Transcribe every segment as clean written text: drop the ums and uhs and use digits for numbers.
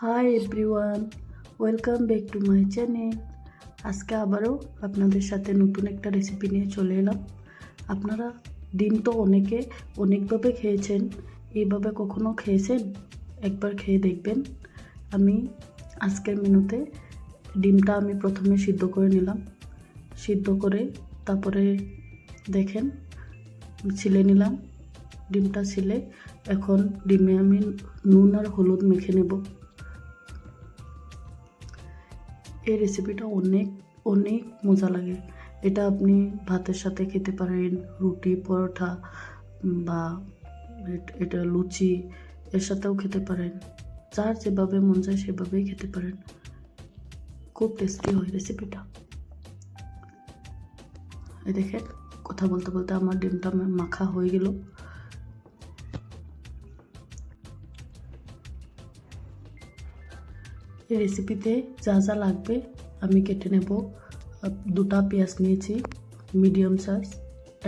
Hi everyone, welcome back to my channel. আজকে আবারও আপনাদের সাথে নতুন একটা রেসিপি নিয়ে চলে এলাম। আপনারা ডিম তো অনেকে অনেকভাবে খেয়েছেন, এইভাবে কখনো খেয়েছেন? একবার খেয়ে দেখবেন। আমি আজকের মেনুতে ডিমটা আমি প্রথমে সিদ্ধ করে নিলাম। সিদ্ধ করে তারপরে দেখেন ছিলে নিলাম। ডিমটা ছিলে এখন ডিমে আমি নুন আর হলুদ মেখে নেব। এই রেসিপিটা অনেক অনেক মজা লাগে। এটা আপনি ভাতের সাথে খেতে পারেন, রুটি পরোটা বা এটা লুচি এর সাথেও খেতে পারেন। যার যেভাবে মন চায় সেভাবেই খেতে পারেন। খুব টেস্টি হয় রেসিপিটা। এই দেখেন কথা বলতে বলতে আমার ডিমটা মাখা হয়ে গেল। এই রেসিপিতে যা যা লাগবে আমি কেটে নেব। দুটা পেঁয়াজ নিয়েছি মিডিয়াম সাইজ,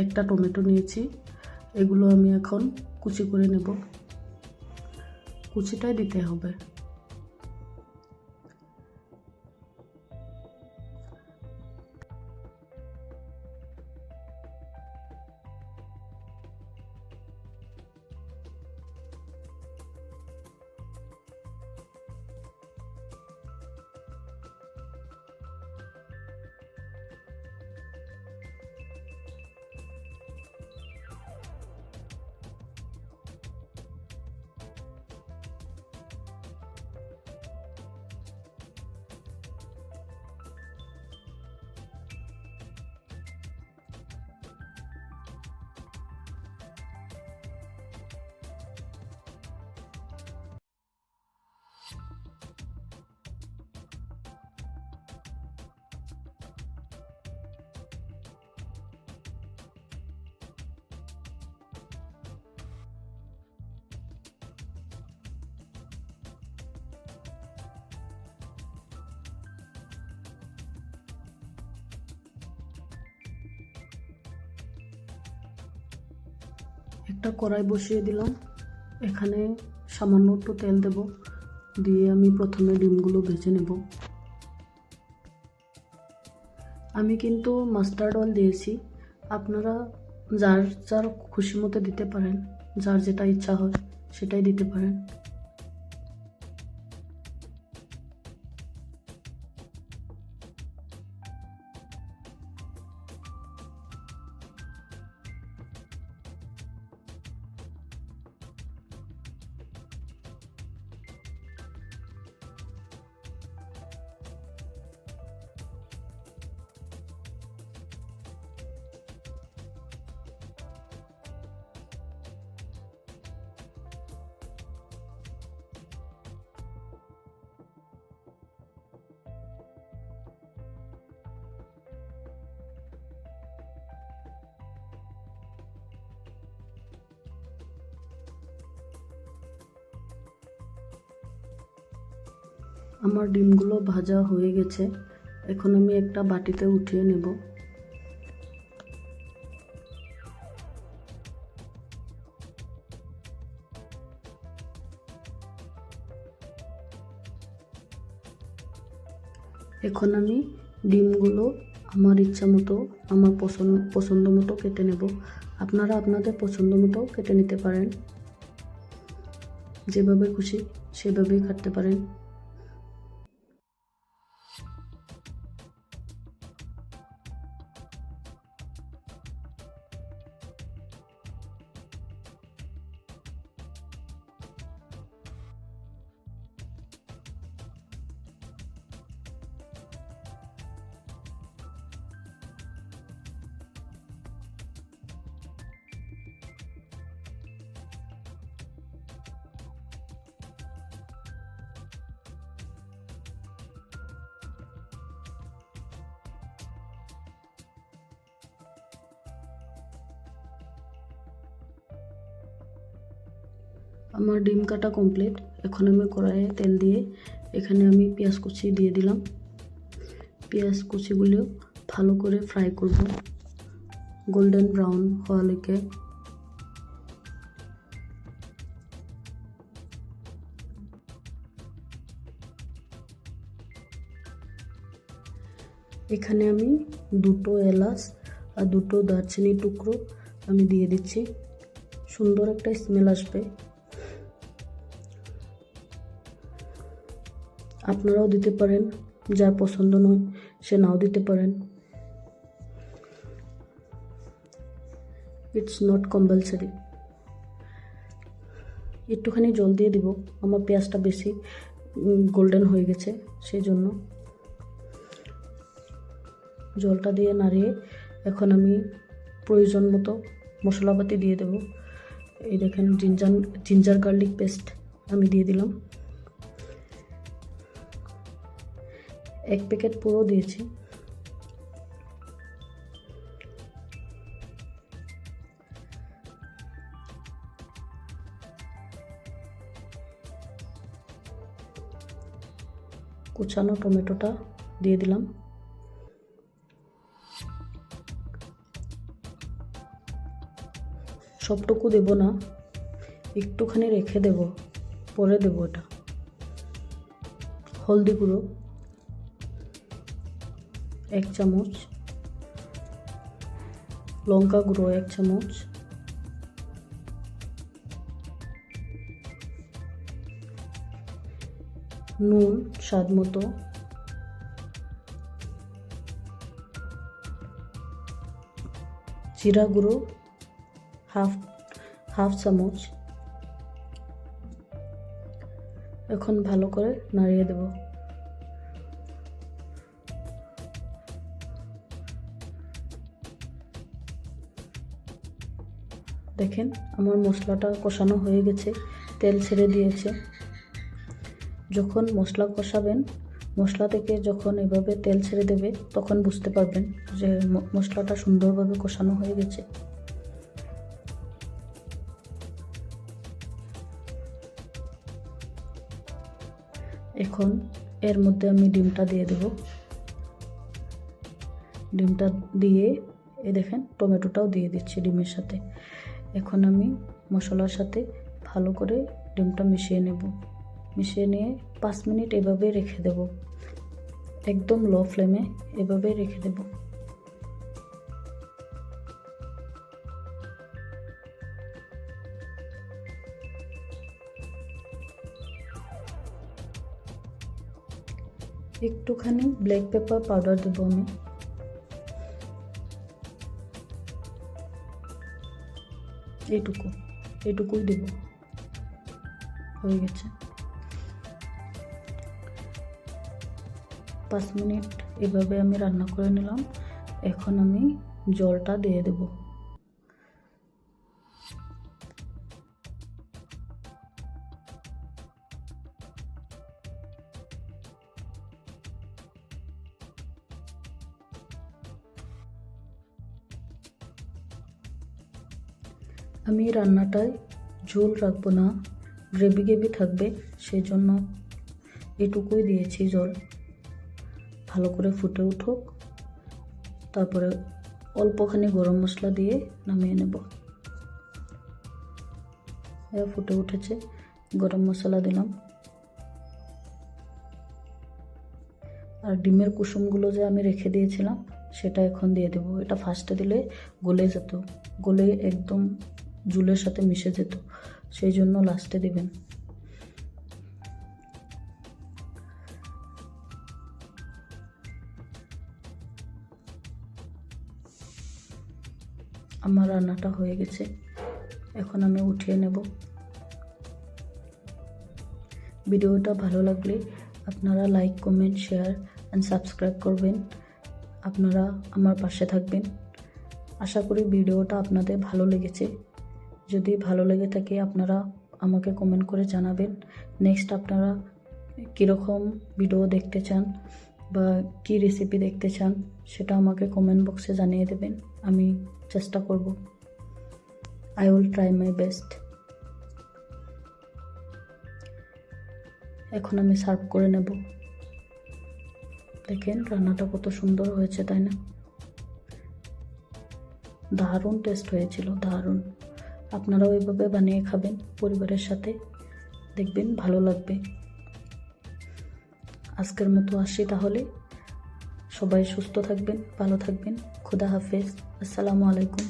একটা টমেটো নিয়েছি। এগুলো আমি এখন কুচি করে নেব। কুচিটাই দিতে হবে। একটা কড়াই বসিয়ে দিলাম। এখানে সামান্য একটু তেল দেব, দিয়ে আমি প্রথমে ডিমগুলো ভেজে নেব। আমি কিন্তু মাস্টার্ড অয়েল দিয়েছি, আপনারা যার যার খুশি মতো দিতে পারেন, যার যেটা ইচ্ছা হয় সেটাই দিতে পারেন। আমার ডিমগুলো ভাজা হয়ে গেছে, এখন আমি একটা বাটিতে উঠিয়ে নেব। এখন আমি ডিমগুলো আমার ইচ্ছা মতো, আমার পছন্দ মতো কেটে নেব। আপনারা আপনাদের পছন্দ মতো কেটে নিতে পারেন, যেভাবে খুশি সেভাবেই কাটতে পারেন। আমার ডিম কাটা কমপ্লিট। এখন আমি কড়াইয়ে তেল দিয়ে এখানে আমি পেঁয়াজ কুচি দিয়ে দিলাম। পেঁয়াজ কুচিগুলো ভালো করে ফ্রাই করব, গোল্ডেন ব্রাউন হওয়া লেগে। এখানে আমি 2টো এলাচ আর 2টো দারচিনি টুকরো আমি দিয়ে দিচ্ছি, সুন্দর একটা স্মেল আসবে। আপনারাও দিতে পারেন, যার পছন্দ নয় সে নাও দিতে পারেন। It's not compulsory. একটুখানি জল দিয়ে দিব, আমার পেঁয়াজটা বেশি গোল্ডেন হয়ে গেছে সেই জন্য। জলটা দিয়ে নাড়িয়ে এখন আমি প্রয়োজন মতো মশলাপাতি দিয়ে দেব। এই দেখেন জিঞ্জার গার্লিক পেস্ট আমি দিয়ে দিলাম, 1 প্যাকেট পুরো দিয়েছি। কুচানো টমেটোটা দিয়ে দিলাম। সবটুকু দেব না, একটুখানি রেখে দেব, পরে দেব এটা। হলদি গুঁড়ো 1 চামচ, লঙ্কা গুঁড়ো 1 চামচ, নুন স্বাদ মতো, জিরা গুঁড়ো হাফ চামচ। এখন ভালো করে নাড়িয়ে দেব। দেখেন আমার মশলাটা কষানো হয়ে গেছে, তেল ছেড়ে দিয়েছে। যখন মশলা কষাবেন, মশলা থেকে যখন এভাবে তেল ছেড়ে দেবে তখন বুঝতে পারবেন যে মশলাটা সুন্দরভাবে কষানো হয়ে গেছে। এখন এর মধ্যে আমি ডিমটা দিয়ে দেব। ডিমটা দিয়ে দেখেন টমেটোটাও দিয়ে দিচ্ছি ডিমের সাথে। এখন আমি মশলার সাথে ভালো করে ডিমটা মিশিয়ে নেব। মিশিয়ে নিয়ে 5 মিনিট এভাবে রেখে দেব, একদম লো ফ্লেমে এভাবে রেখে দেব। একটুখানি ব্ল্যাক পেপার পাউডার দেব আমি। এইটুকুই দেব, হয়ে গেছে। 5 মিনিট এভাবে আমি রান্না করে নিলাম। এখন আমি জলটা দিয়ে দেব। আমি রান্নাটায় ঝোল রাখবো না, গ্রেভি থাকবে, সেই জন্য এটুকুই দিয়েছি জল। ভালো করে ফুটে উঠুক, তারপরে অল্পখানি গরম মশলা দিয়ে নামিয়ে নেব। ফুটে উঠেছে, গরম মশলা দিলাম। আর ডিমের কুসুমগুলো যে আমি রেখে দিয়েছিলাম সেটা এখন দিয়ে দেব। এটা ফার্স্টে দিলে গলে যেত, গলে একদম ঝোলের সাথে মিশে যেত, সেই জন্য লাস্টে দিবেন। আমার রান্নাটা হয়ে গেছে, এখন আমি উঠিয়ে নেব। ভিডিওটা ভালো লাগলে আপনারা like, comment, share and subscribe করবেন। আপনারা আমার পাশে থাকবেন। আশা করি ভিডিওটা আপনাদের ভালো লেগেছে। যদি ভালো লেগে থাকে আপনারা আমাকে কমেন্ট করে জানাবেন নেক্সট আপনারা কীরকম ভিডিও দেখতে চান বা কী রেসিপি দেখতে চান, সেটা আমাকে কমেন্ট বক্সে জানিয়ে দেবেন। আমি চেষ্টা করব। I will try my best. এখন আমি সার্ভ করে নেব। দেখেন রান্নাটা কত সুন্দর হয়েছে, তাই না? দারুণ টেস্ট হয়েছিল, দারুণ। আপনারাও এইভাবে বানিয়ে খাবেন পরিবারের সাথে, দেখবেন ভালো লাগবে। আজকের মতো আসি তাহলে, সবাই সুস্থ থাকবেন, ভালো থাকবেন। খোদা হাফেজ। আসসালামু আলাইকুম।